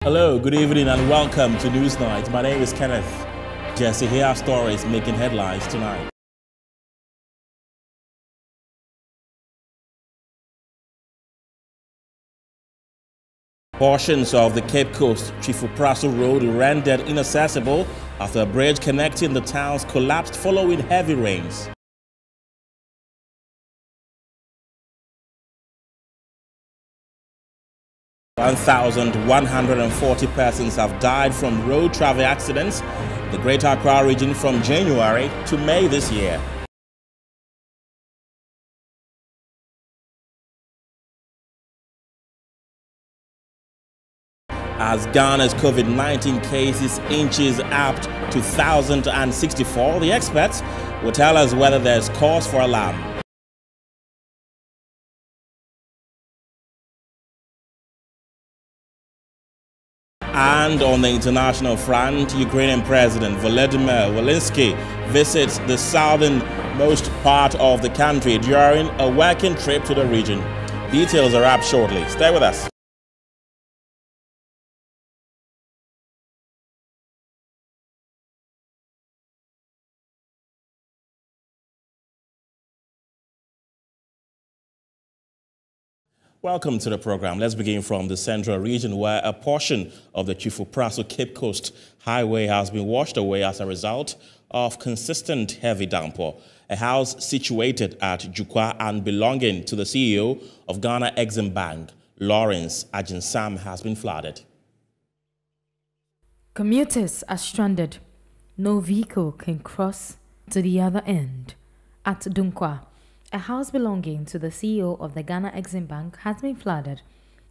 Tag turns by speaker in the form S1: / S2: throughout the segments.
S1: Hello, good evening, and welcome to Newsnight. My name is Kenneth Jesse. Here are stories making headlines tonight. Portions of the Cape Coast Chifupraso Road rendered inaccessible after a bridge connecting the towns collapsed following heavy rains. (1,140 persons have died from road traffic accidents in the Greater Accra region from January to May this year. As Ghana's COVID-19 cases inches up to 1,064, the experts will tell us whether there's cause for alarm. And on the international front, Ukrainian President Volodymyr Zelensky visits the southernmost part of the country during a working trip to the region. Details are up shortly. Stay with us. Welcome to the program. Let's begin from the central region, where a portion of the Chifupraso Cape Coast Highway has been washed away as a result of consistent heavy downpour. A house situated at Jukwa and belonging to the CEO of Ghana Exim Bank, Lawrence Ajinsam, has been flooded.
S2: Commuters are stranded. No vehicle can cross to the other end. At Dunkwa, a house belonging to the CEO of the Ghana Exim Bank has been flooded.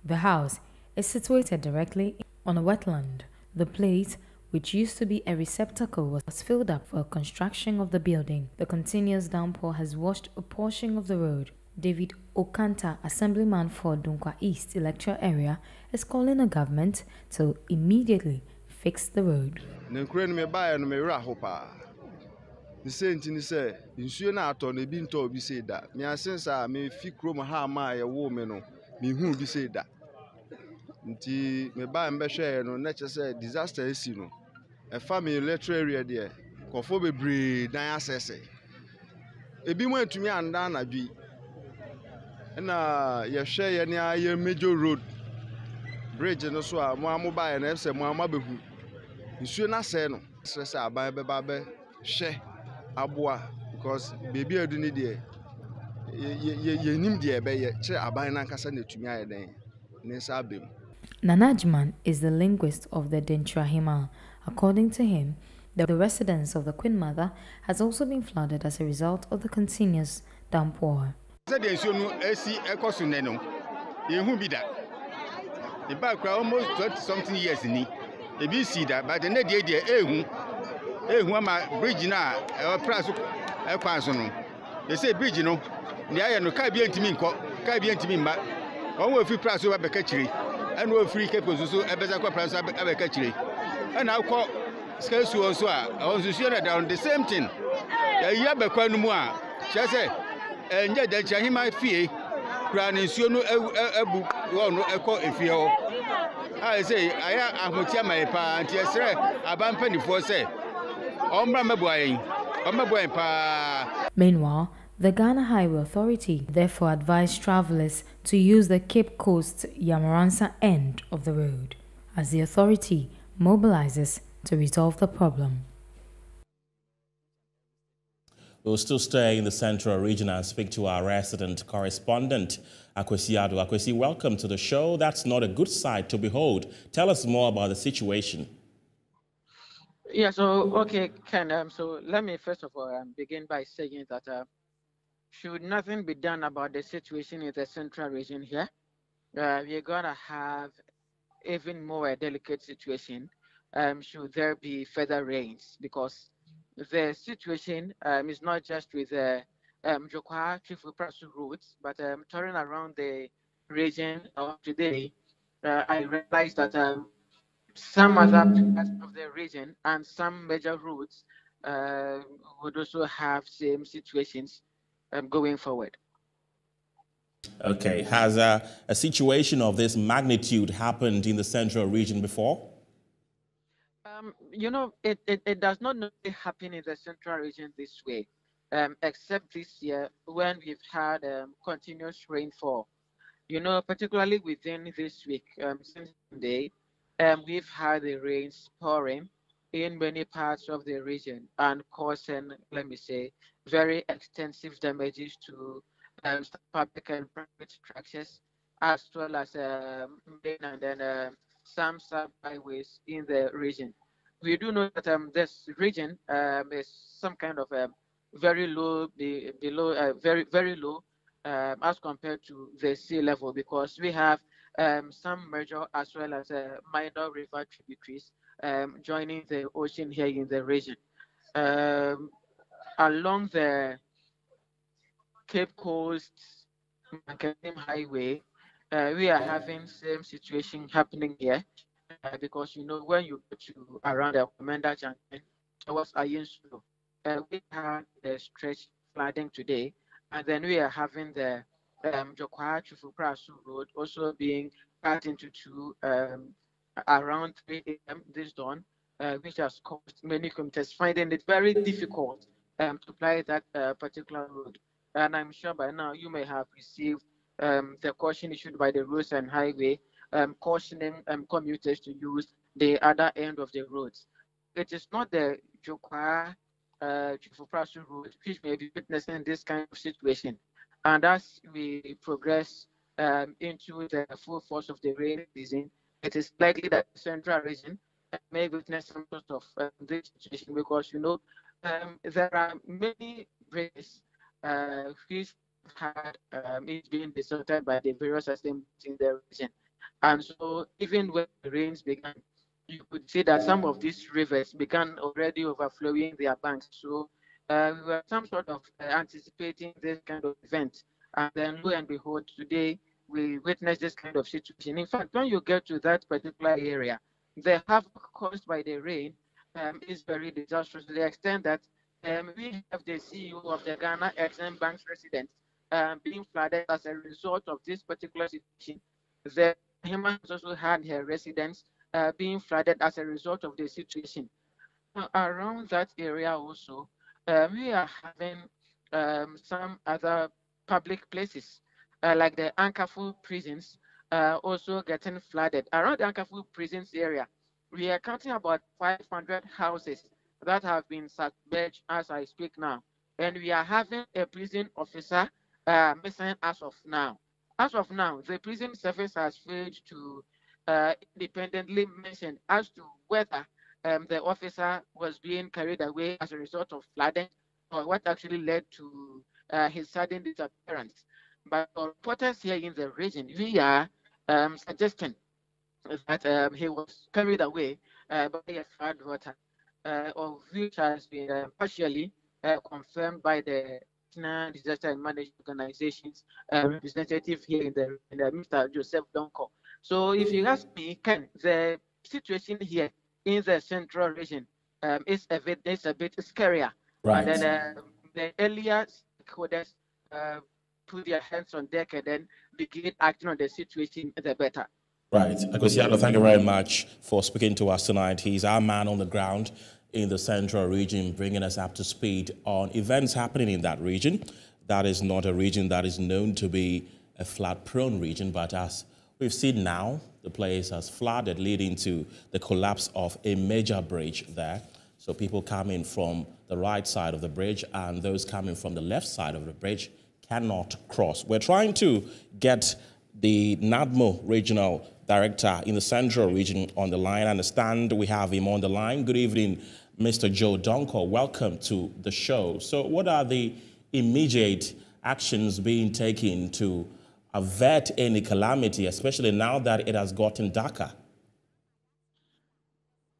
S2: The house is situated directly on a wetland. The place, which used to be a receptacle, was filled up for construction of the building. The continuous downpour has washed a portion of the road. David Okanta, assemblyman for Dunkwa East electoral area, is calling the government to immediately fix the road.
S3: The same thing is nsuo na ato na bi nto obi say da me asense a me fi krom ha ma ye wo me no me hu bi say da nti me ba mbe hwe no na che say disaster esi no e family electoral area there kofo bebre dan asese ebi mo atumi anda na dwi na ye hwe ye ne aye major road bridge no so a mo amoba ye na ese mo amabehu nsuo na se no stress aban be ba be hwe Abua, because baby I do need ye nim the be che abana kasa na tumi ayeden ne sabem.
S2: Nanajman is the linguist of the Dentrahima. According to him, the residence of the Queen Mother has also been flooded as a result of the continuous downpour.
S4: The nsuo no esi ekoso ne no ye hu bi da e ba kra almost 20 something years ni e bi si da but na de ehu ama bridge na price ekwanso no they say bridge no ne aye no ka bi antimi nko ka bi antimi mba on wo free price we beka kire and wo free Cape Coast so ebeza kwa price abeka kire and akọ scale so so a on so na down the same thing ya bekwa no mu a che say enye da chahima fie kura ne nsuo no ebu wo no ekọ efie ho I say aya ahotia mai pa anti esre abampanifo say.
S2: Meanwhile, the Ghana Highway Authority therefore advised travelers to use the Cape Coast Yamaransa end of the road as the authority mobilizes to resolve the problem.
S1: We'll still stay in the central region and speak to our resident correspondent, Akwesi Ado. Akwesi, welcome to the show. That's not a good sight to behold. Tell us more about the situation.
S5: Yeah, so, okay, Ken, so let me first of all begin by saying that should nothing be done about the situation in the central region here, we're going to have even more delicate situation should there be further rains, because the situation is not just with the Jokwa Chifuprasu routes, but touring around the region of today, I realized that some other parts of the region and some major routes would also have same situations going forward.
S1: Okay. Has a situation of this magnitude happened in the central region before?
S5: You know, it does not normally happen in the central region this way, except this year when we've had continuous rainfall. You know, particularly within this week, since Sunday, we've had the rains pouring in many parts of the region and causing, let me say, very extensive damages to public and private structures, as well as main and then some sub highways in the region. We do know that this region is some kind of very low, below, very low as compared to the sea level, because we have some major as well as minor river tributaries joining the ocean here in the region. Along the Cape Coast Marketing Highway, we are having same situation happening here because you know when you go to around the Commander Junction towards Ayinsu, we had the stretch flooding today, and then we are having the Jokwa Chufuprasu Road also being cut into two around 3 a.m. this dawn, which has caused many commuters finding it very difficult to fly that particular road. And I'm sure by now you may have received the caution issued by the Roads and Highway cautioning commuters to use the other end of the roads. It is not the Jokwa Chufuprasu Road which may be witnessing this kind of situation. And as we progress into the full force of the rain season, it is likely that the central region may witness some sort of this situation, because you know there are many bridges which had it being deserted by the various assemblies in the region. And so even when the rains began, you could see that some of these rivers began already overflowing their banks. So we were some sort of anticipating this kind of event. And then lo and behold, today we witnessed this kind of situation. In fact, when you get to that particular area, the havoc caused by the rain is very disastrous to the extent that we have the CEO of the Ghana Exim Bank's residence being flooded as a result of this particular situation. The human also had her residence being flooded as a result of the situation. Around that area also, we are having some other public places, like the Ankafu prisons, also getting flooded. Around the Ankafu prisons area, we are counting about 500 houses that have been submerged as I speak now. And we are having a prison officer missing as of now. As of now, the prison service has failed to independently mention as to whether the officer was being carried away as a result of flooding or what actually led to his sudden disappearance. But for reporters here in the region, we are suggesting that he was carried away by a flood water, of which has been partially confirmed by the National Disaster and Management Organization's representative here in the Mr. Joseph Donko. So if you ask me, Ken, the situation here in the central region is a bit scarier.
S1: Right.
S5: And then the earlier stakeholders put their hands on deck and then begin acting on the situation, the better.
S1: Right. Akosiado, thank you very much for speaking to us tonight. He's our man on the ground in the central region, bringing us up to speed on events happening in that region. That is not a region that is known to be a flood-prone region, but as we've seen now, the place has flooded, leading to the collapse of a major bridge there. So people coming from the right side of the bridge and those coming from the left side of the bridge cannot cross. We're trying to get the NADMO regional director in the central region on the line. I understand we have him on the line. Good evening, Mr. Joe Donko. Welcome to the show. So what are the immediate actions being taken to avert any calamity, especially now that it has gotten darker?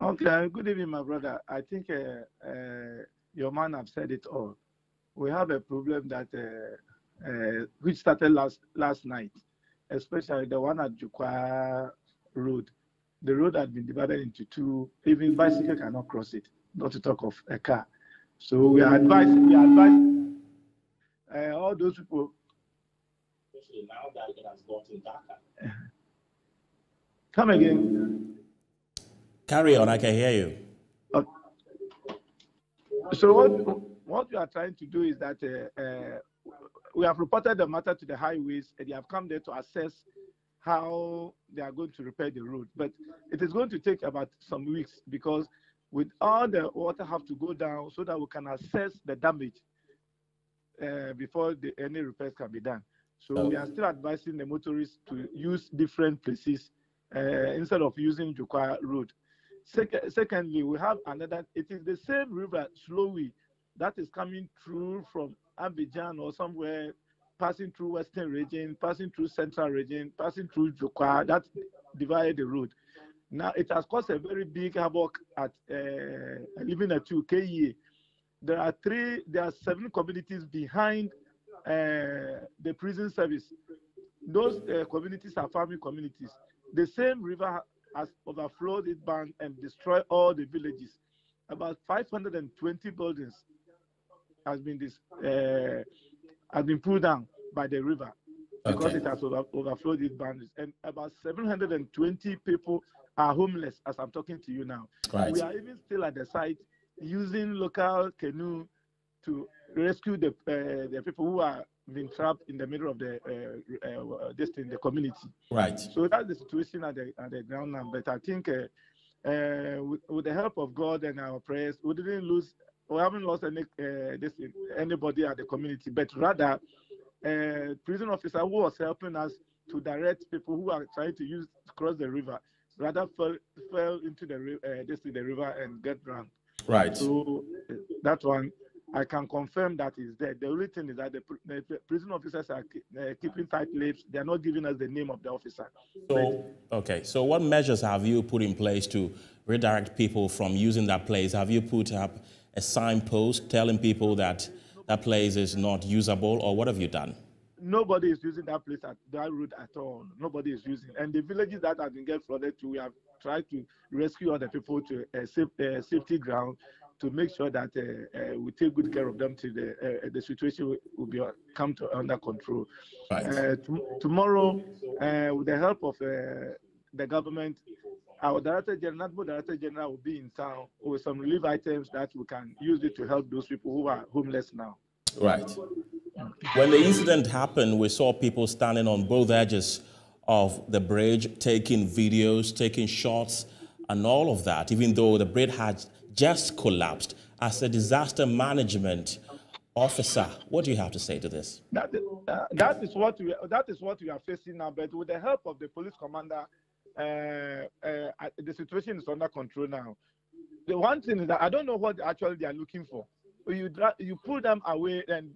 S6: Okay, good evening, my brother. I think your man have said it all. We have a problem that which started last night, especially the one at Jukwa Road. The road had been divided into two. Even bicycle cannot cross it, not to talk of a car. So we advise all those people
S1: especially now that it has gotten darker.
S6: Come again.
S1: Carry on, I can hear you.
S6: So what we are trying to do is that we have reported the matter to the highways, and they have come there to assess how they are going to repair the road. But it is going to take about some weeks because with all the water have to go down so that we can assess the damage before any repairs can be done. So we are still advising the motorists to use different places instead of using Jukwa Road. Secondly, we have another, it is the same river, Slowy, that is coming through from Abidjan or somewhere, passing through Western region, passing through Central region, passing through Jukwa, that divided the road. Now, it has caused a very big havoc at living at 2KE. There are 7 communities behind the prison service. Those communities are farming communities. The same river has overflowed its bank and destroyed all the villages. About 520 buildings has been pulled down by the river because it has overflowed its boundaries. And about 720 people are homeless as I'm talking to you now.
S1: Right.
S6: We are even still at the site using local canoe to rescue the people who are being trapped in the middle of the community.
S1: Right.
S6: So that's the situation at the ground now. But I think with the help of God and our prayers, we haven't lost anybody at the community, but rather prison officer who was helping us to direct people who are trying to cross the river, rather fell into the river and get drowned.
S1: Right.
S6: So that one, I can confirm that is there. The only thing is that the prison officers are keeping tight lips. They are not giving us the name of the officer.
S1: So what measures have you put in place to redirect people from using that place? Have you put up a signpost telling people that that place is not usable, or what have you done?
S6: Nobody is using that place that road at all. Nobody is using. And the villages that have been flooded too, we have tried to rescue other people to a safety ground to make sure that we take good care of them till the situation will come under control.
S1: Right.
S6: Tomorrow, with the help of the government, our Director General will be in town with some relief items that we can use it to help those people who are homeless now.
S1: Right. When the incident happened, we saw people standing on both edges of the bridge, taking videos, taking shots, and all of that, even though the bridge had just collapsed. As a disaster management officer, what do you have to say to this?
S6: That is what we are facing now. But with the help of the police commander, the situation is under control now. The one thing is that I don't know what actually they are looking for. You pull them away, and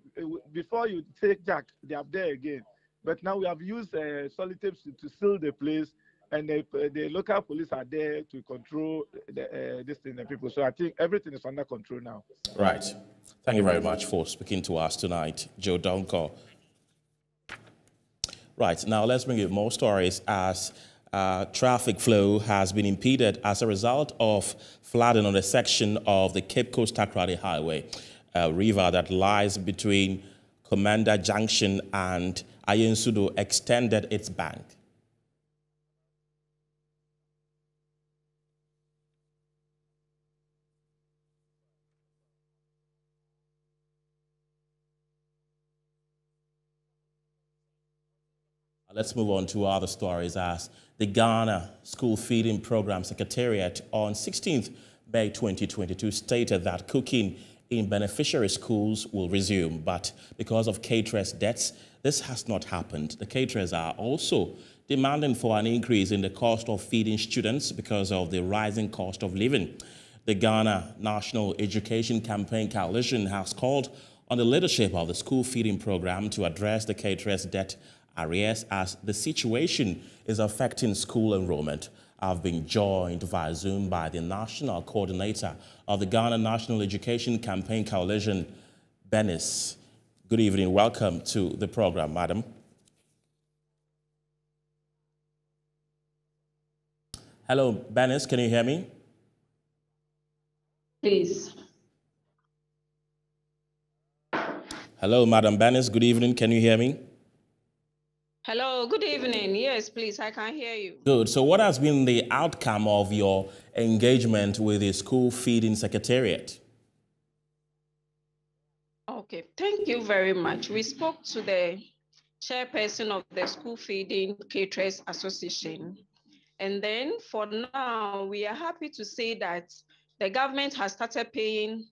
S6: before you take Jack, they are there again. But now we have used solitapes to seal the place, and the local police are there to control the people. So I think everything is under control now.
S1: Right. Thank you very much for speaking to us tonight, Joe Donko. Right. Now let's bring you more stories as traffic flow has been impeded as a result of flooding on a section of the Cape Coast Takoradi Highway, a river that lies between Commander Junction and Ayensudo extended its bank. Let's move on to other stories as the Ghana School Feeding Program Secretariat on 16th May 2022 stated that cooking in beneficiary schools will resume, but because of caterers' debts, this has not happened. The caterers are also demanding for an increase in the cost of feeding students because of the rising cost of living. The Ghana National Education Campaign Coalition has called on the leadership of the school feeding program to address the caterers' debt arrears as the situation is affecting school enrollment. I've been joined via Zoom by the National Coordinator of the Ghana National Education Campaign Coalition, Venice. Good evening. Welcome to the program, madam. Hello, Venice. Can you hear me?
S7: Please.
S1: Hello, Madam Venice. Good evening. Can you hear me?
S7: Hello, good evening. Yes, please, I can hear you.
S1: Good. So what has been the outcome of your engagement with the school feeding secretariat?
S7: Okay, thank you very much. We spoke to the chairperson of the School Feeding Caterers Association. And then for now, we are happy to say that the government has started paying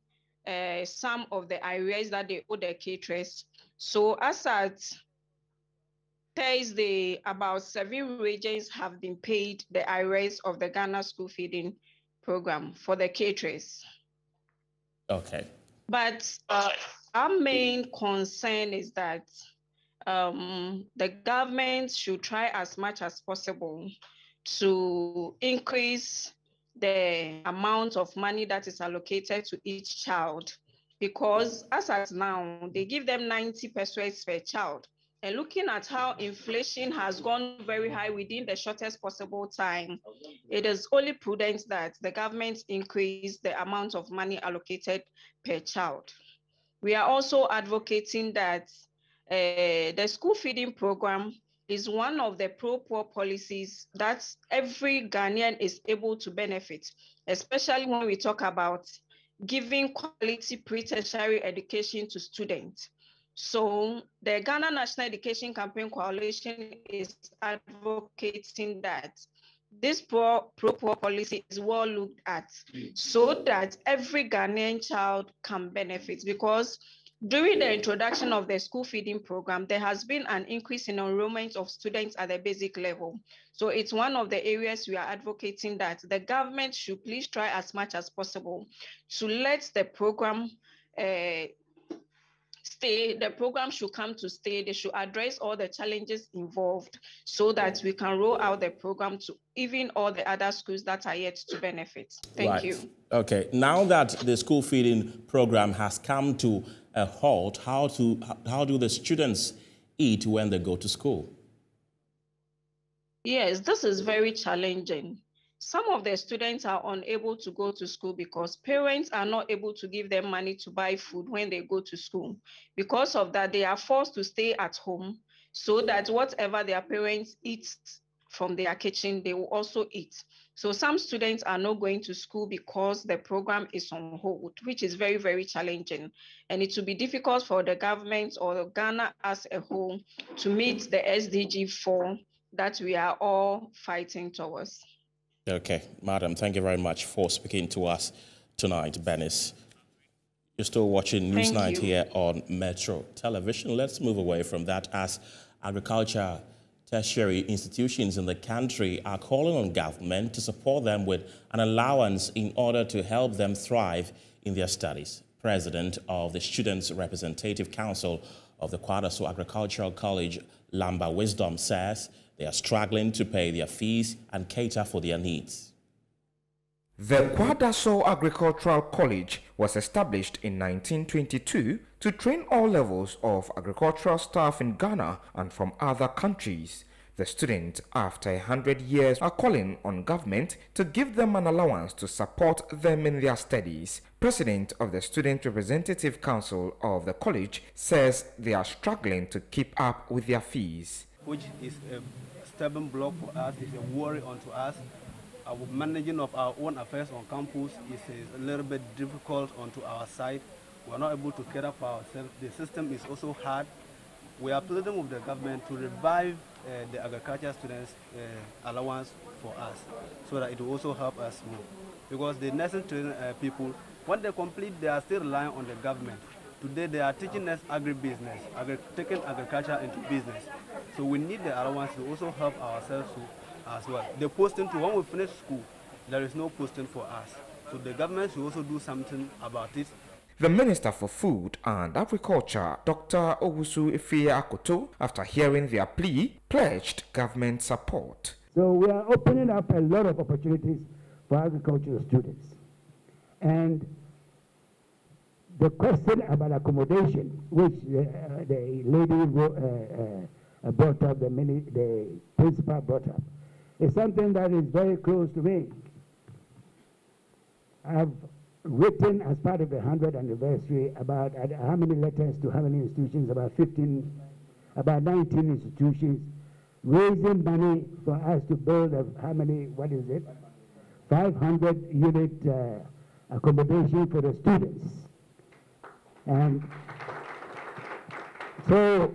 S7: some of the arrears that they owe the caterers. So as at Thursday, about 7 regions have been paid the arrears of the Ghana School Feeding Program for the caterers.
S1: Okay.
S7: But our main concern is that the government should try as much as possible to increase the amount of money that is allocated to each child, because as at now, they give them 90 pesos per child. And looking at how inflation has gone very high within the shortest possible time, it is only prudent that the government increase the amount of money allocated per child. We are also advocating that the school feeding program is one of the pro-poor policies that every Ghanaian is able to benefit, especially when we talk about giving quality pre-tertiary education to students. So the Ghana National Education Campaign Coalition is advocating that this pro-poor policy is well looked at so that every Ghanaian child can benefit, because during the introduction of the school feeding program, there has been an increase in enrollment of students at the basic level. So it's one of the areas we are advocating that the government should please try as much as possible to let the program stay. The program should come to stay. They should address all the challenges involved so that we can roll out the program to even all the other schools that are yet to benefit. Thank you.
S1: Okay. Now that the school feeding program has come to a halt, how do the students eat when they go to school?
S7: Yes, this is very challenging. Some of the students are unable to go to school because parents are not able to give them money to buy food when they go to school. Because of that, they are forced to stay at home so that whatever their parents eat from their kitchen, they will also eat. So some students are not going to school because the program is on hold, which is very, very challenging. And it will be difficult for the government or Ghana as a whole to meet the SDG 4 that we are all fighting towards.
S1: Okay, madam, thank you very much for speaking to us tonight, Venice. You're still watching Newsnight here on Metro Television. Let's move away from that, as agriculture tertiary institutions in the country are calling on government to support them with an allowance in order to help them thrive in their studies. President of the Students' Representative Council of the Kwadaso Agricultural College, Lamba Wisdom, says they are struggling to pay their fees and cater for their needs.
S8: The Kwadaso Agricultural College was established in 1922 to train all levels of agricultural staff in Ghana and from other countries. The students, after 100 years, are calling on government to give them an allowance to support them in their studies. President of the Student Representative Council of the college says they are struggling to keep up with their fees.
S9: Which is a stubborn block for us, is a worry onto us. Our managing of our own affairs on campus is a little bit difficult onto our side. We are not able to care for ourselves. The system is also hard. We are pleading with the government to revive the agriculture students' allowance for us, so that it will also help us more. Because the nursing training people, when they complete, they are still relying on the government. Today they are teaching us agribusiness, taking agriculture into business. So we need the allowance to also help ourselves as well. The posting too, when we finish school, there is no posting for us. So the government should also do something about it.
S8: The Minister for Food and Agriculture, Dr. Owusu Ifeanyi Akoto, after hearing their plea, pledged government support.
S10: So we are opening up a lot of opportunities for agricultural students. And the question about accommodation, which the lady brought up, the principal brought up, is something that is very close to me. I've written as part of the 100th anniversary about how many letters to how many institutions, about 19 institutions, raising money for us to build how many, what is it? 500 unit accommodation for the students. And so,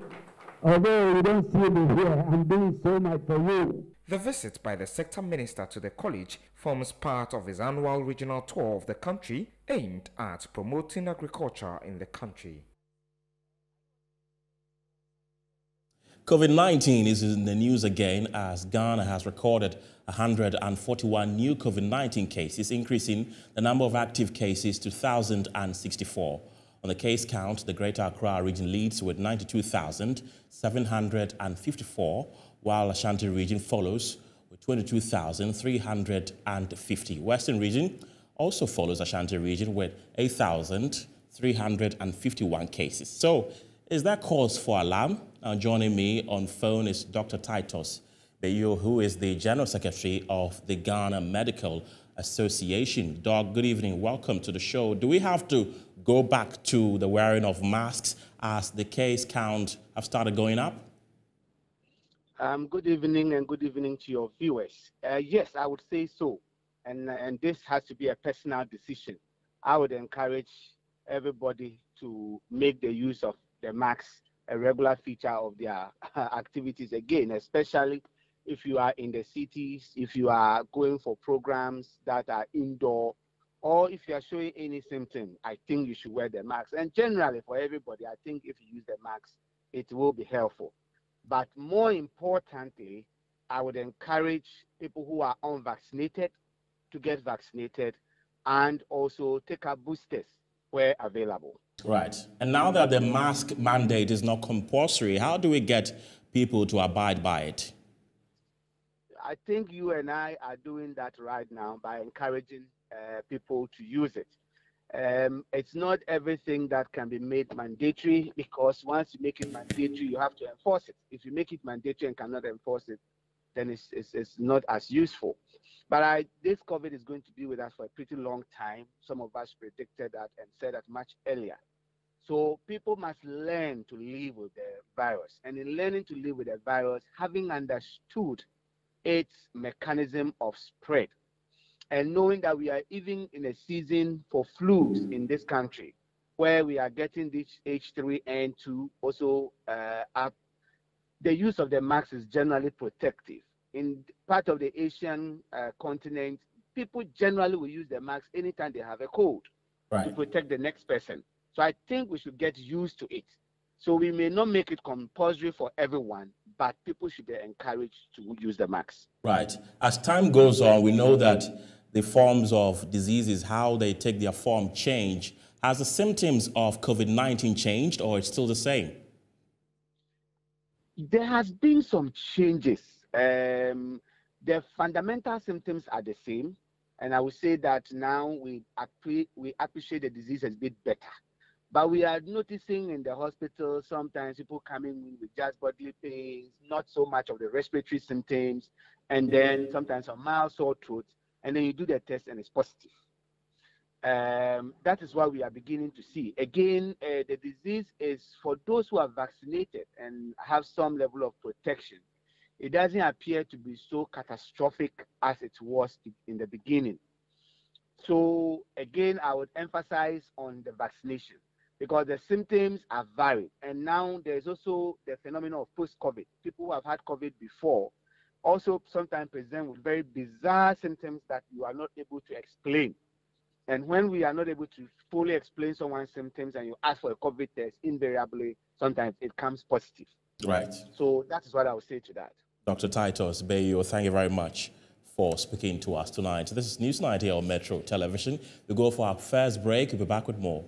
S10: although you don't see me here, I'm doing so much for you.
S8: The visit by the sector minister to the college forms part of his annual regional tour of the country aimed at promoting agriculture in the country.
S1: COVID-19 is in the news again as Ghana has recorded 141 new COVID-19 cases, increasing the number of active cases to 1,064. On the case count, the Greater Accra region leads with 92,754, while Ashanti region follows with 22,350. Western region also follows Ashanti region with 8,351 cases. So, is that cause for alarm? Joining me on phone is Dr. Titus Beyo, who is the General Secretary of the Ghana Medical Association. Doc, good evening. Welcome to the show. Do we have to go back to the wearing of masks as the case count have started going up?
S11: Good evening and good evening to your viewers. Yes, I would say so. And this has to be a personal decision. I would encourage everybody to make the use of the masks a regular feature of their activities again, especially if you are in the cities, if you are going for programs that are indoor, or if you are showing any symptom, I think you should wear the mask. And generally for everybody, I think if you use the mask, it will be helpful. But more importantly, I would encourage people who are unvaccinated to get vaccinated and also take up boosters where available.
S1: Right. And now that the mask mandate is not compulsory, how do we get people to abide by it?
S11: I think you and I are doing that right now by encouraging people to use it. It's not everything that can be made mandatory, because once you make it mandatory, you have to enforce it. If you make it mandatory and cannot enforce it, then it's not as useful. But this COVID is going to be with us for a pretty long time. Some of us predicted that and said that much earlier. So people must learn to live with the virus. And in learning to live with the virus, having understood its mechanism of spread, and knowing that we are even in a season for flus in this country, where we are getting this H3N2 also up, the use of the mask is generally protective. In part of the Asian continent, people generally will use the mask anytime they have a cold to protect the next person. So I think we should get used to it. So we may not make it compulsory for everyone, but people should be encouraged to use the mask.
S1: Right. As time goes on, we know that the forms of diseases, how they take their form, change. Has the symptoms of COVID-19 changed, or it's still the same?
S11: There has been some changes. The fundamental symptoms are the same, and I would say that now we appreciate the disease a bit better. But we are noticing in the hospital sometimes people coming in with just bodily pains, not so much of the respiratory symptoms, and then sometimes a mild sore throat, and then you do the test and it's positive. That is what we are beginning to see. Again, the disease is for those who are vaccinated and have some level of protection. It doesn't appear to be so catastrophic as it was in the beginning. So again, I would emphasize on the vaccination, because the symptoms are varied. And now there's also the phenomenon of post-COVID. People who have had COVID before also sometimes present with very bizarre symptoms that you are not able to explain. And when we are not able to fully explain someone's symptoms and you ask for a COVID test, invariably, sometimes it comes positive.
S1: Right.
S11: So that is what I would say to that.
S1: Dr. Titus Beyo, thank you very much for speaking to us tonight. This is Newsnight here on Metro Television. We go for our first break. We'll be back with more.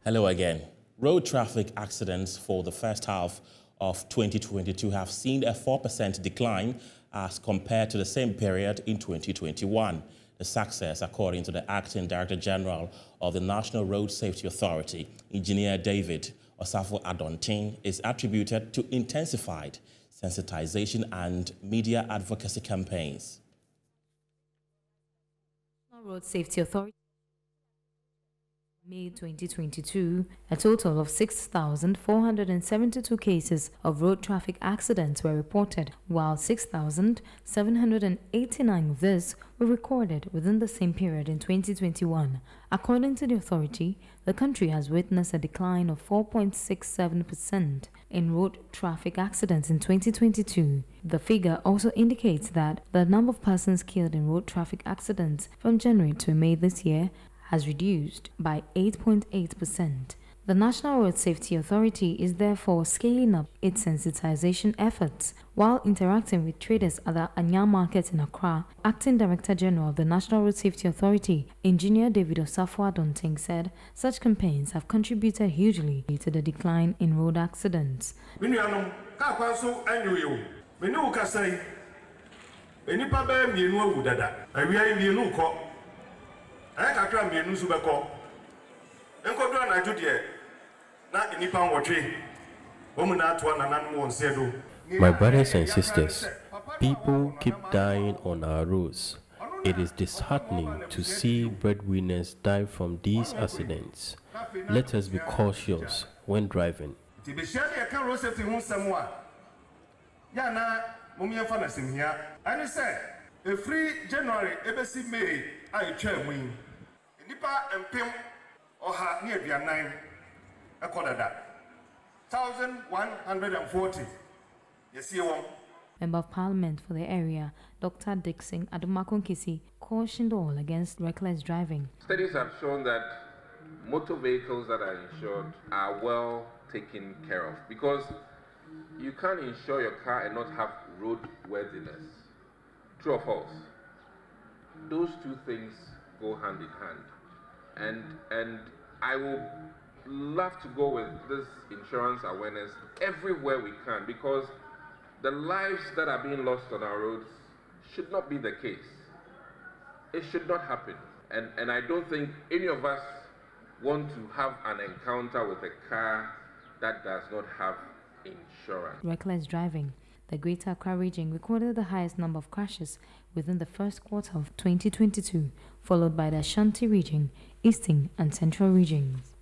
S1: Hello again. Road traffic accidents for the first half of 2022 have seen a 4% decline as compared to the same period in 2021. The success, according to the Acting Director General of the National Road Safety Authority, Engineer David Osafo Adontin, is attributed to intensified sensitization and media advocacy campaigns.
S2: Road Safety Authority May 2022, a total of 6,472 cases of road traffic accidents were reported, while 6,789 of this were recorded within the same period in 2021. According to the authority, the country has witnessed a decline of 4.67% in road traffic accidents in 2022. The figure also indicates that the number of persons killed in road traffic accidents from January to May this year has reduced by 8.8%. The National Road Safety Authority is therefore scaling up its sensitization efforts while interacting with traders at the Anya market in Accra. Acting Director General of the National Road Safety Authority, Engineer David Osafo Adonting, said such campaigns have contributed hugely to the decline in road accidents.
S12: My brothers and sisters, people keep dying on our roads. It is disheartening to see breadwinners die from these accidents. Let us be cautious when driving.
S13: Free January, ABC May, I chair wing. Nipa and Pim or ha near the 9, a quarter that 1,140. You see one.
S2: Member of Parliament for the area, Dr. Dixon Adumakonkisi, cautioned all against reckless driving.
S14: Studies have shown that motor vehicles that are insured are well taken care of because you can't insure your car and not have roadworthiness. True or false? Those two things go hand in hand. And I will love to go with this insurance awareness everywhere we can because the lives that are being lost on our roads should not be the case. It should not happen. And I don't think any of us want to have an encounter with a car that does not have insurance.
S2: Reckless driving. The Greater Accra region recorded the highest number of crashes within the first quarter of 2022, followed by the Ashanti region, Eastern and Central regions.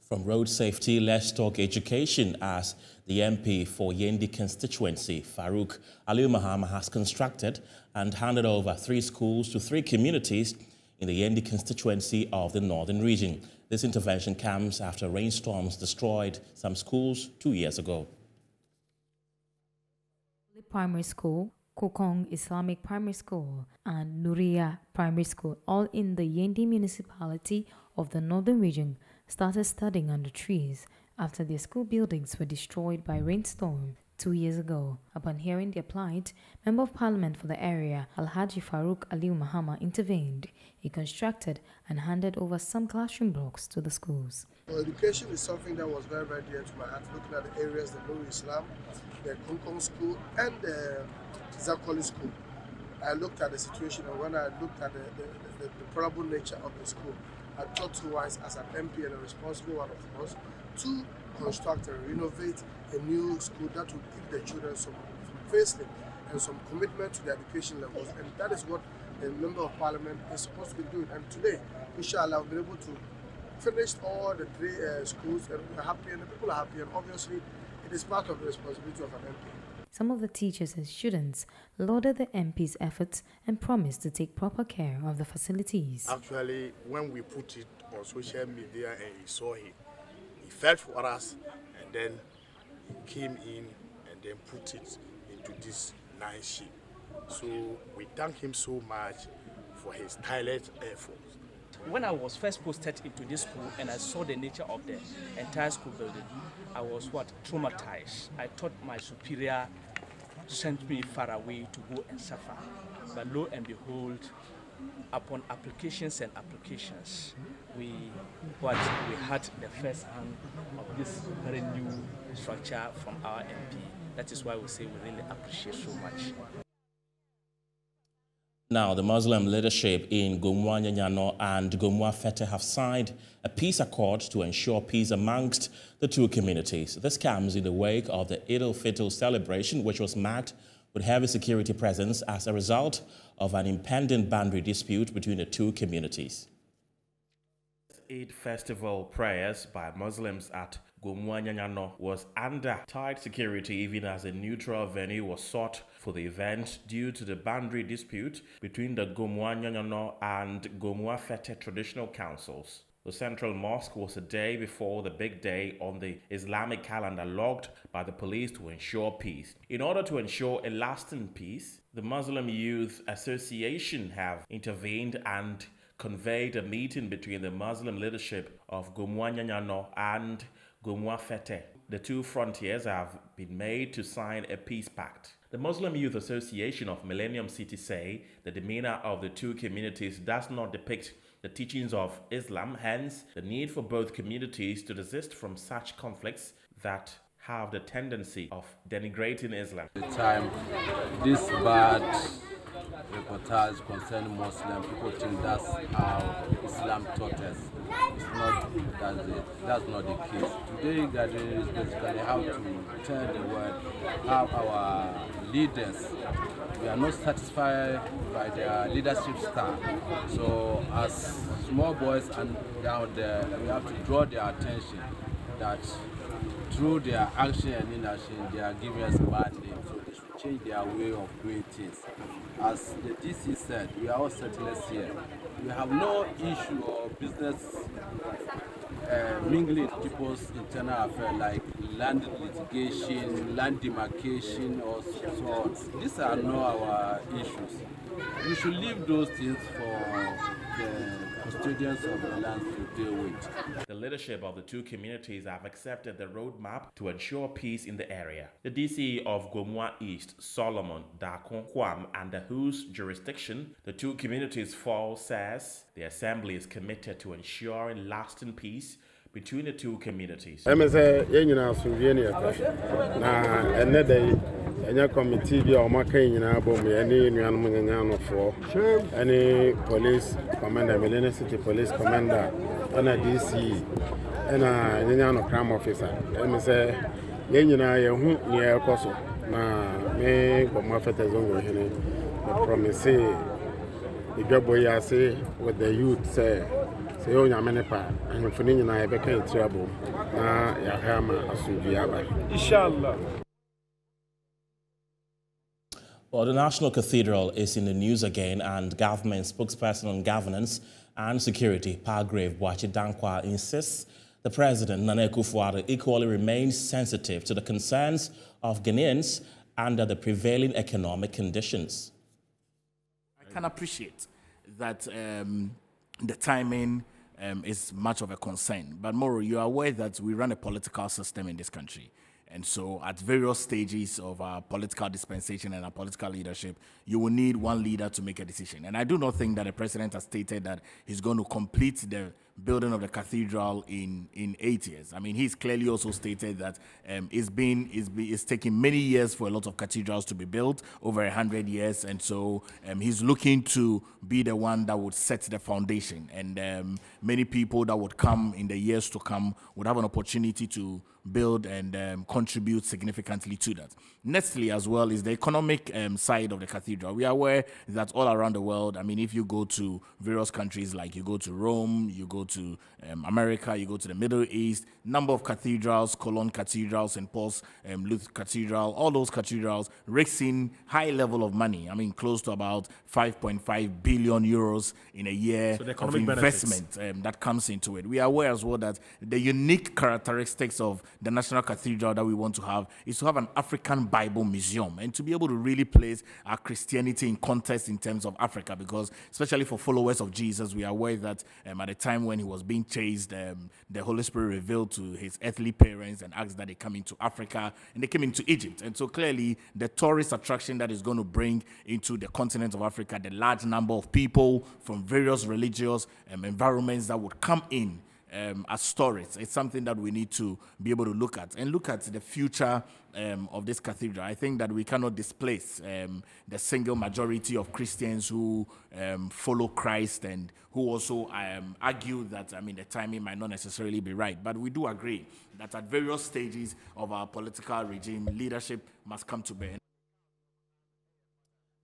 S1: From road safety, let's talk education as the MP for Yendi constituency, Farouk Aliu Mahama, has constructed and handed over 3 schools to 3 communities in the Yendi constituency of the Northern region. This intervention comes after rainstorms destroyed some schools 2 years ago.
S2: Primary School, Kokong Islamic Primary School, and Nuria Primary School, all in the Yendi municipality of the Northern region, started studying under trees after their school buildings were destroyed by rainstorm 2 years ago. Upon hearing their plight, Member of Parliament for the area, Alhaji Farouk Aliu Mahama, intervened. He constructed and handed over some classroom blocks to the schools.
S15: Well, education is something that was very, very dear to my heart, looking at the areas, the Nuri Islam, the Konkong School, and the Zakoli School. I looked at the situation, and when I looked at the deplorable nature of the school, I thought twice as an MP and a responsible one, of course, to construct and renovate a new school that would give the children some facelift and some commitment to the education levels. And that is what the Member of Parliament is supposed to be doing. And today, inshallah, I've been able to finish all the 3 schools, and we're happy, and the people are happy, and obviously, it is part of the responsibility of an MP.
S2: Some of the teachers and students lauded the MP's efforts and promised to take proper care of the facilities.
S16: Actually, when we put it on social media and he saw it, he felt for us, and then he came in and then put it into this nice shape. So we thank him so much for his tireless efforts.
S17: When I was first posted into this school and I saw the nature of the entire school building, I was traumatized. I thought my superior sent me far away to go and suffer. But lo and behold, upon applications and applications, we had the first hand of this very new structure from our MP. That is why we say we really appreciate so much.
S1: Now, the Muslim leadership in Gomua Nyanyano and Gomua Fete have signed a peace accord to ensure peace amongst the two communities. This comes in the wake of the Eid al-Fitr celebration, which was marked with heavy security presence as a result of an impending boundary dispute between the two communities. Eid festival prayers by Muslims at Gomua Nyanyano was under tight security even as a neutral venue was sought for the event due to the boundary dispute between the Gomua Nyanyano and Gomua Fete traditional councils. The central mosque was a day before the big day on the Islamic calendar logged by the police to ensure peace. In order to ensure a lasting peace, the Muslim Youth Association have intervened and conveyed a meeting between the Muslim leadership of Gomua Nyanyano and Gomua Fete. The two frontiers have been made to sign a peace pact. The Muslim Youth Association of Millennium City say the demeanor of the two communities does not depict the teachings of Islam, hence the need for both communities to desist from such conflicts that have the tendency of denigrating Islam.
S18: The time this bad reportage concerning Muslim, people think that's how Islam taught us. It's not, that's not the case. Today gathering is basically how to tell the world how our leaders, we are not satisfied by their leadership style. So as small boys and down there, we have to draw their attention that through their action and inaction, they are giving us a bad name. So they should change their way of doing things. As the DC said, we are all settlers here. We have no issue or business mingling people's internal affairs like land litigation, land demarcation, or so on. These are not our issues. We should leave those things for the custodians of the land to deal with.
S1: The leadership of the two communities have accepted the roadmap to ensure peace in the area. The DC of Gomua East, Solomon Dakon Kwam, under whose jurisdiction the two communities fall, says the assembly is committed to ensuring lasting peace between the two communities.
S19: I'm say yenyina sunvieni aka na enne dey enya committee bi o maka yenyina bom ye ne nuanom nyanyano fo any police commander Millennium City police commander ana DC ana nyanyano crime officer I'm say yenyina ye hu ne ekoso na me Gomua Fete zongo hene me promise igabo ya say with the youth say say o nyame pa ahemfo ni nyina ebeka etirabo na ya hama asudi aba inshallah.
S1: Well, the National Cathedral is in the news again, and government spokesperson on governance and security, Palgrave Boachi Dankwa, insists the president, Nana Akufo-Addo, equally remains sensitive to the concerns of Ghanaians under the prevailing economic conditions.
S20: I can appreciate that the timing is much of a concern. But Moro, you are aware that we run a political system in this country. And so at various stages of our political dispensation and our political leadership, you will need one leader to make a decision. And I do not think that the president has stated that he's going to complete the building of the cathedral in 8 years. I mean, he's clearly also stated that it's taking many years for a lot of cathedrals to be built, over 100 years. And so he's looking to be the one that would set the foundation. And many people that would come in the years to come would have an opportunity to build and contribute significantly to that. Nextly, as well, is the economic side of the cathedral. We are aware that all around the world, I mean, if you go to various countries, like you go to Rome, you go to America, you go to the Middle East, number of cathedrals, Cologne Cathedral, St. Paul's Lutheran Cathedral, all those cathedrals raising high level of money. I mean, close to about 5.5 billion euros in a year of investment that comes into it. We are aware as well that the unique characteristics of the National Cathedral that we want to have is to have an African Bible museum and to be able to really place our Christianity in context in terms of Africa, because especially for followers of Jesus, we are aware that at the time when he was being chased, the Holy Spirit revealed to his earthly parents and asked that they come into Africa, and they came into Egypt. And so clearly the tourist attraction that is going to bring into the continent of Africa the large number of people from various religious environments that would come in as stories. It's something that we need to be able to look at the future of this cathedral. I think that we cannot displace the single majority of Christians who follow Christ and who also argue that, the timing might not necessarily be right. But we do agree that at various stages of our political regime, leadership must come to bear.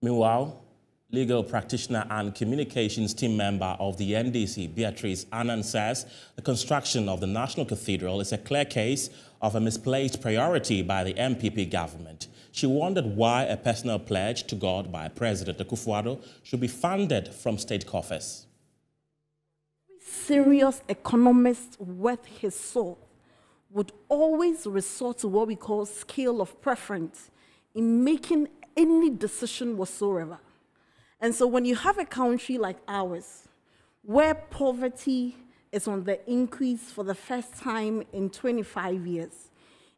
S1: Meanwhile, legal practitioner and communications team member of the NDC, Beatrice Annan, says the construction of the National Cathedral is a clear case of a misplaced priority by the MPP government. She wondered why a personal pledge to God by President Akufo-Addo should be funded from state coffers.
S21: Serious economist worth his salt would always resort to what we call scale of preference in making any decision whatsoever. And so when you have a country like ours, where poverty is on the increase for the first time in 25 years,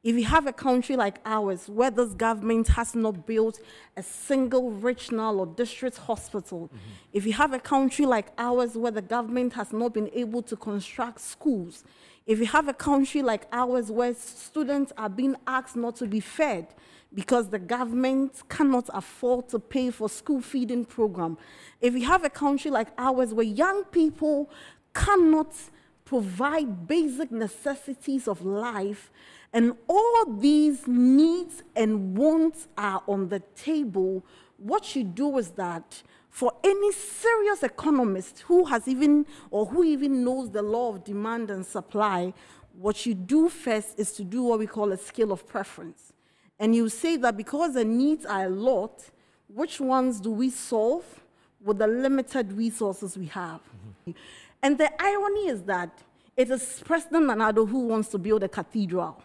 S21: if you have a country like ours, where this government has not built a single regional or district hospital, if you have a country like ours, where the government has not been able to construct schools, if you have a country like ours, where students are being asked not to be fed, because the government cannot afford to pay for school feeding program. If you have a country like ours where young people cannot provide basic necessities of life, and all these needs and wants are on the table, what you do is that for any serious economist who even knows the law of demand and supply, what you do first is to do what we call a scale of preference. And you say that because the needs are a lot, which ones do we solve with the limited resources we have? And the irony is that it is President Nana Addo who wants to build a cathedral.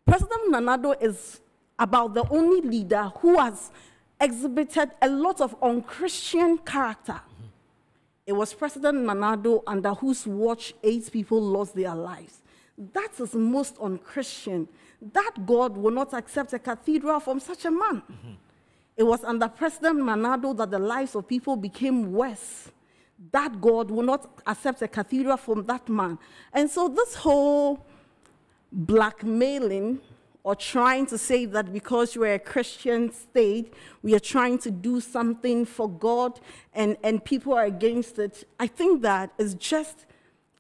S21: President Nana Addo is about the only leader who has exhibited a lot of unchristian character. It was President Nana Addo under whose watch 8 people lost their lives. That is most unchristian. That God will not accept a cathedral from such a man. It was under President Nana Addo that the lives of people became worse. That God will not accept a cathedral from that man. And so this whole blackmailing or trying to say that because we're a Christian state, we are trying to do something for God and people are against it, I think that is just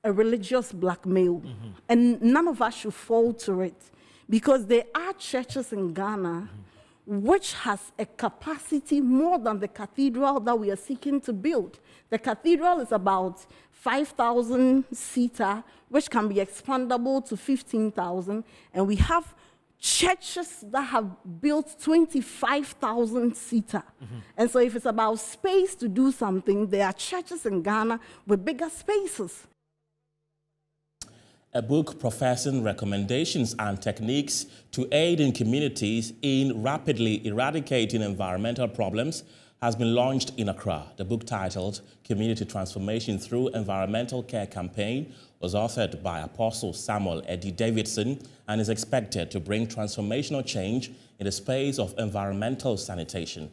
S21: a religious blackmail. And none of us should fall to it. Because there are churches in Ghana which has a capacity more than the cathedral that we are seeking to build. The cathedral is about 5,000 seater, which can be expandable to 15,000. And we have churches that have built 25,000 seater. And so if it's about space to do something, there are churches in Ghana with bigger spaces.
S1: A book professing recommendations and techniques to aid in communities in rapidly eradicating environmental problems has been launched in Accra. The book, titled Community Transformation Through Environmental Care Campaign, was authored by Apostle Samuel Eddie Davidson and is expected to bring transformational change in the space of environmental sanitation.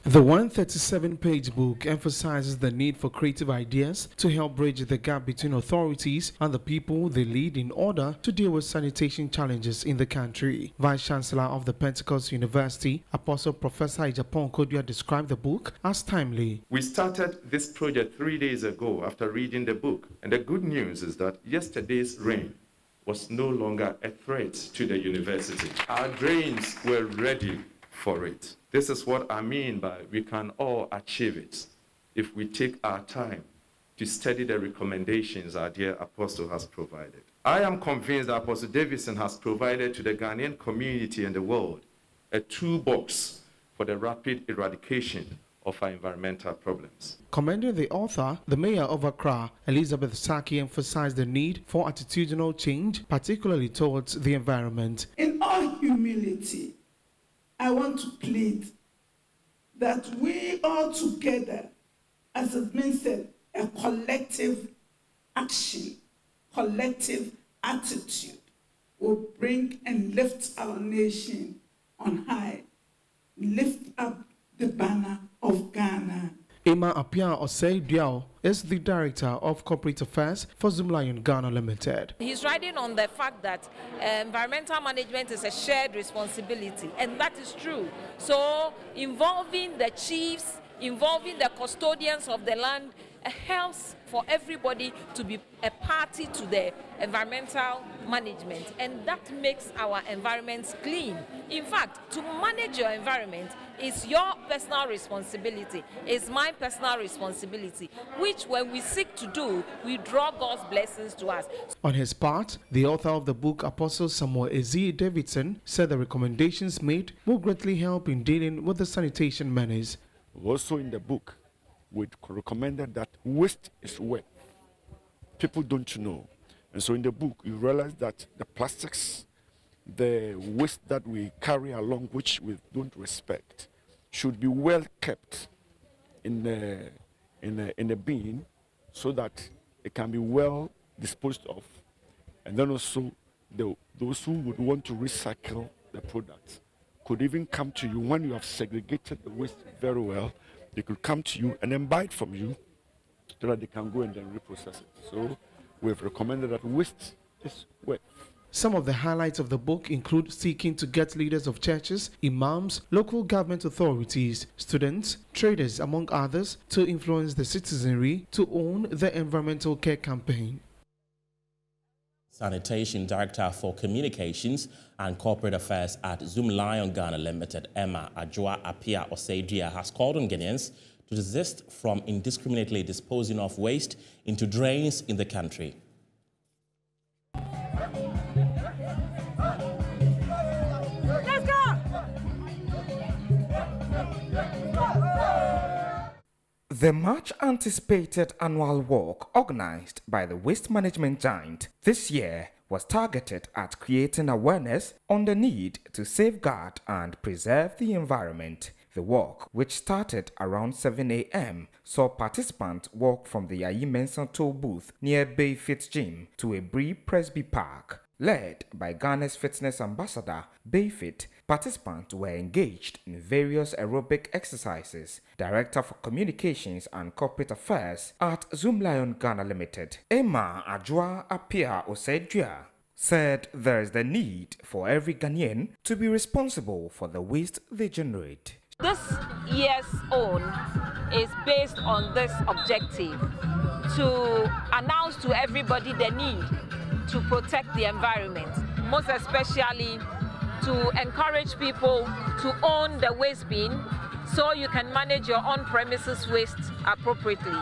S22: The 137-page book emphasizes the need for creative ideas to help bridge the gap between authorities and the people they lead in order to deal with sanitation challenges in the country. Vice-Chancellor of the Pentecost University, Apostle Professor Ejapon Kodua, described the book as timely.
S23: We started this project 3 days ago after reading the book, and the good news is that yesterday's rain was no longer a threat to the university. Our drains were ready for it. This is what I mean by we can all achieve it if we take our time to study the recommendations our dear Apostle has provided. I am convinced that Apostle Davidson has provided to the Ghanaian community and the world a toolbox for the rapid eradication of our environmental problems.
S22: Commending the author, the mayor of Accra, Elizabeth Saki, emphasized the need for attitudinal change, particularly towards the environment.
S24: In all humility, I want to plead that we all together, as has been said, a collective action, collective attitude will bring and lift our nation on high, lift up the banner of Ghana.
S22: Emma Apia Osei Diao is the Director of Corporate Affairs for Zoom Lion Ghana Limited.
S3: He's riding on the fact that environmental management is a shared responsibility, and that is true. So involving the chiefs, involving the custodians of the land helps for everybody to be a party to the environmental management, and that makes our environments clean. In fact, to manage your environment is your personal responsibility, is my personal responsibility, which when we seek to do, we draw God's blessings to us.
S22: On his part, the author of the book, Apostle Samuel Ezi Davidson, said the recommendations made will greatly help in dealing with the sanitation menace.
S4: Also in the book, we recommended that waste is wealth. People don't know. And so in the book, you realize that the plastics, the waste that we carry along, which we don't respect, should be well kept in a bin so that it can be well disposed of. And then also, those who would want to recycle the products could even come to you when you have segregated the waste very well. They could come to you and then buy it from you so that they can go and then reprocess it. So we've recommended that waste is wealth.
S22: Some of the highlights of the book include seeking to get leaders of churches, imams, local government authorities, students, traders, among others, to influence the citizenry to own the environmental care campaign.
S1: Sanitation Director for Communications and Corporate Affairs at Zoom Lion Ghana Limited, Emma Adjoa Apia Oseidia, has called on Ghanaians to desist from indiscriminately disposing of waste into drains in the country.
S3: Let's go!
S8: The much anticipated annual walk organized by the waste management giant this year was targeted at creating awareness on the need to safeguard and preserve the environment. The walk, which started around 7 a.m., saw participants walk from the Ayi Mensah toll booth near Bayfit Gym to Ebri Presby Park. Led by Ghana's fitness ambassador, Bayfit, participants were engaged in various aerobic exercises. Director for Communications and Corporate Affairs at Zoom Lion Ghana Limited, Emma Adjoa Apia Oseidia, said there is the need for every Ghanaian to be responsible for the waste they generate.
S3: This year's own is based on this objective to announce to everybody the need to protect the environment, most especially to encourage people to own the waste bin so you can manage your own premises waste appropriately.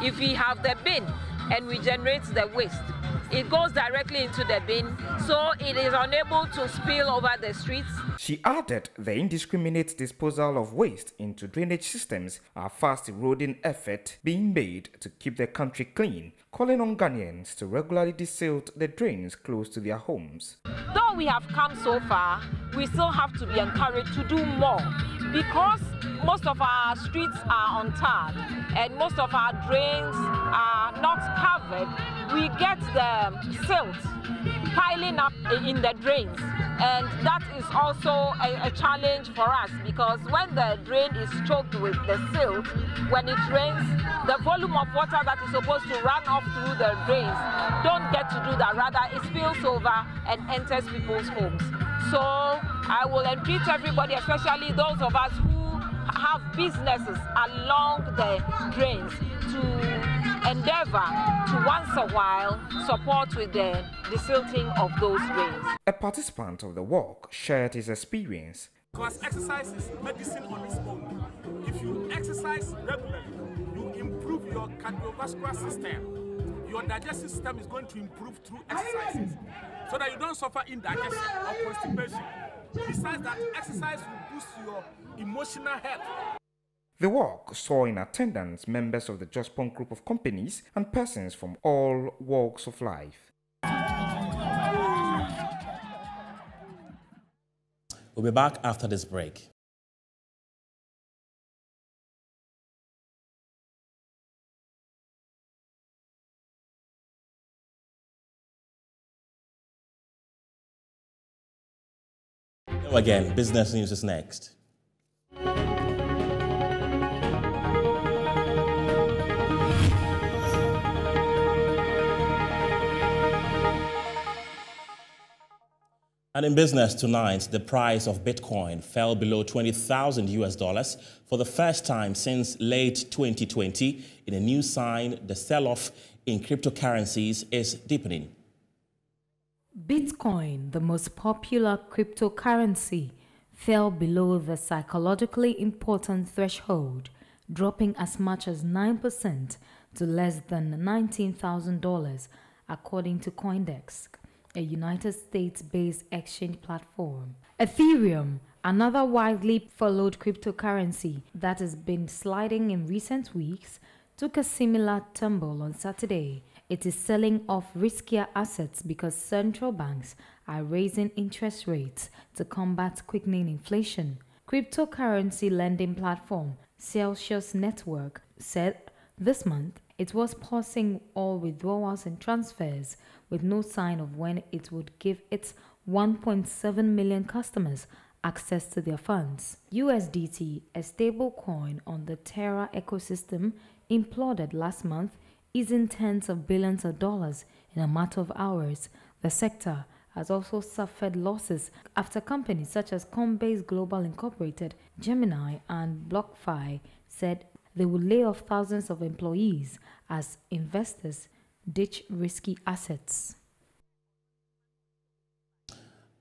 S3: If we have the bin and we generate the waste, it goes directly into the bin, so it is unable to spill over the streets.
S8: She added the indiscriminate disposal of waste into drainage systems are a fast eroding effort being made to keep the country clean, calling on Ghanaians to regularly desilt the drains close to their homes.
S3: Though we have come so far, we still have to be encouraged to do more, because most of our streets are untarred and most of our drains are not covered. We get the silt piling up in the drains, and that is also a challenge for us, because when the drain is choked with the silt, when it rains, the volume of water that is supposed to run off through the drains don't get to do that. Rather, it spills over and enters people's homes. So I will entreat everybody, especially those of us who have businesses along the drains, to endeavor to once a while support with the desilting of those drains.
S8: A participant of the walk shared his experience.
S5: Because exercise is medicine on its own. If you exercise regularly, you improve your cardiovascular system. Your digestive system is going to improve through exercises, so that you don't suffer indigestion or constipation. Besides that, exercise will boost your emotional health.
S8: The walk saw in attendance members of the Jospon Group of companies and persons from all walks of life.
S1: We'll be back after this break. Again, business news is next. And in business tonight, the price of Bitcoin fell below $20,000 for the first time since late 2020. In a new sign, the sell-off in cryptocurrencies is deepening.
S2: Bitcoin, the most popular cryptocurrency, fell below the psychologically important threshold, dropping as much as 9% to less than $19,000, according to CoinDesk, a United States-based exchange platform. Ethereum, another widely followed cryptocurrency that has been sliding in recent weeks, took a similar tumble on Saturday. It is selling off riskier assets because central banks are raising interest rates to combat quickening inflation. Cryptocurrency lending platform Celsius Network said this month it was pausing all withdrawals and transfers with no sign of when it would give its 1.7 million customers access to their funds. USDT, a stable coin on the Terra ecosystem, imploded last month, easing tens of billions of dollars in a matter of hours. The sector has also suffered losses after companies such as Coinbase Global Incorporated, Gemini, and BlockFi said they would lay off thousands of employees as investors ditch risky assets.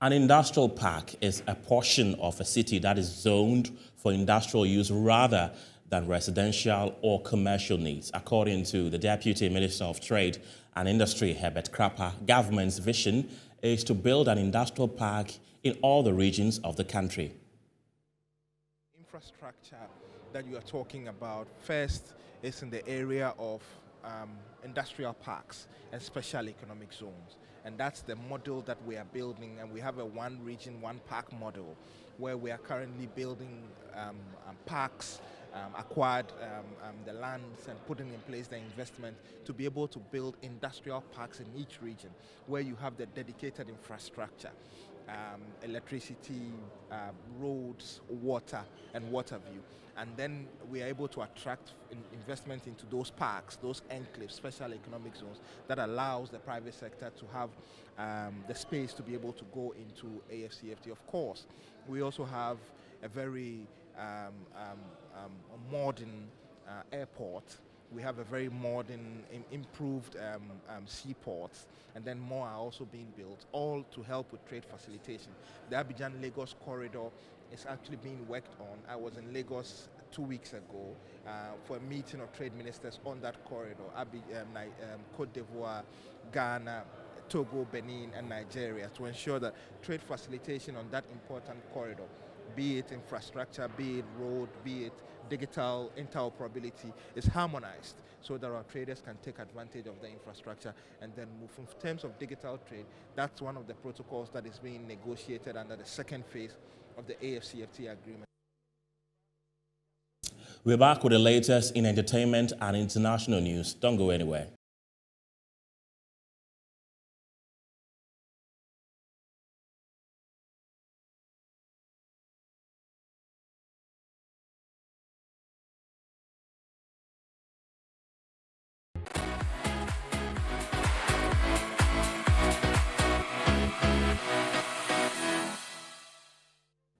S1: An industrial park is a portion of a city that is zoned for industrial use rather than residential or commercial needs. According to the Deputy Minister of Trade and Industry, Herbert Krapper, government's vision is to build an industrial park in all the regions of the country.
S6: Infrastructure that you are talking about first is in the area of industrial parks and special economic zones, and that's the model that we are building, and we have a one region, one park model where we are currently building parks, acquired the lands and putting in place the investment to be able to build industrial parks in each region where you have the dedicated infrastructure, electricity, roads, water, and water view. And then we are able to attract investment into those parks, those enclaves, special economic zones, that allows the private sector to have the space to be able to go into AFCFT. Of course, we also have a very modern airport. We have a very modern, improved seaports, and then more are also being built, all to help with trade facilitation. The Abidjan-Lagos corridor is actually being worked on. I was in Lagos 2 weeks ago for a meeting of trade ministers on that corridor, Cote d'Ivoire, Ghana, Togo, Benin, and Nigeria, to ensure that trade facilitation on that important corridor, be it infrastructure, be it road, be it digital interoperability, is harmonized so that our traders can take advantage of the infrastructure and then move. In terms of digital trade, that's one of the protocols that is being negotiated under the second phase of the AFCFT agreement.
S1: We're back with the latest in entertainment and international news. Don't go anywhere.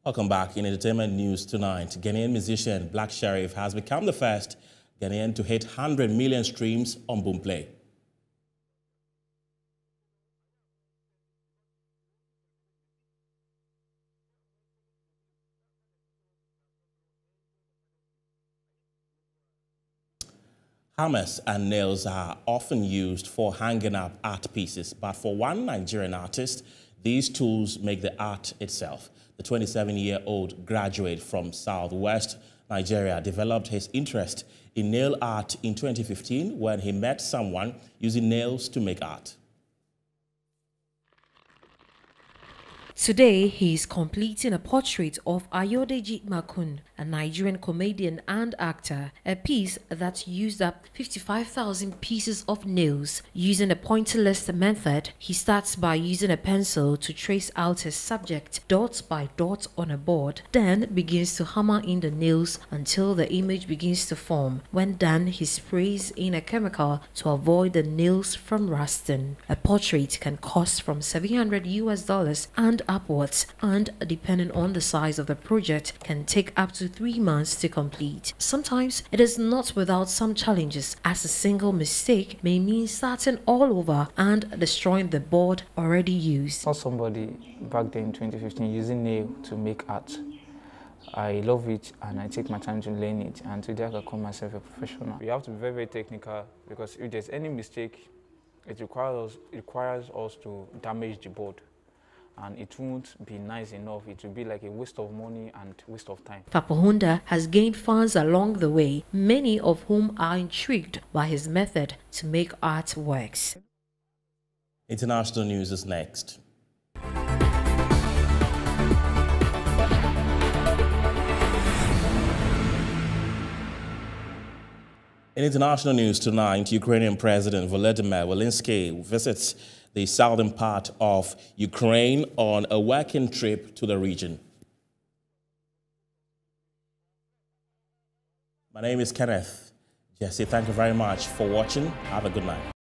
S1: Welcome back. In entertainment news tonight, Ghanaian musician Black Sheriff has become the first Ghanaian to hit 100 million streams on Boomplay. Hammers and nails are often used for hanging up art pieces, but for one Nigerian artist, these tools make the art itself. The 27-year-old graduate from Southwest Nigeria developed his interest in nail art in 2015 when he met someone using nails to make art.
S7: Today, he is completing a portrait of Ayodeji Makun, a Nigerian comedian and actor, a piece that used up 55,000 pieces of nails. Using a pointillist method, he starts by using a pencil to trace out his subject dot by dot on a board, then begins to hammer in the nails until the image begins to form. When done, he sprays in a chemical to avoid the nails from rusting. A portrait can cost from $700 and upwards, and depending on the size of the project, can take up to 3 months to complete. Sometimes it is not without some challenges, as a single mistake may mean starting all over and destroying the board already used.
S9: I saw somebody back then in 2015 using nail to make art. I love it and I take my time to learn it, and today I can call myself a professional. We have to be very, very technical, because if there's any mistake, it requires us to damage the board, and it won't be nice enough. It will be like a waste of money and waste of time.
S7: Papa Honda has gained fans along the way, many of whom are intrigued by his method to make artworks.
S1: International news is next. In international news tonight, Ukrainian President Volodymyr Zelensky visits the southern part of Ukraine on a working trip to the region. My name is Kenneth Jesse. Thank you very much for watching. Have a good night.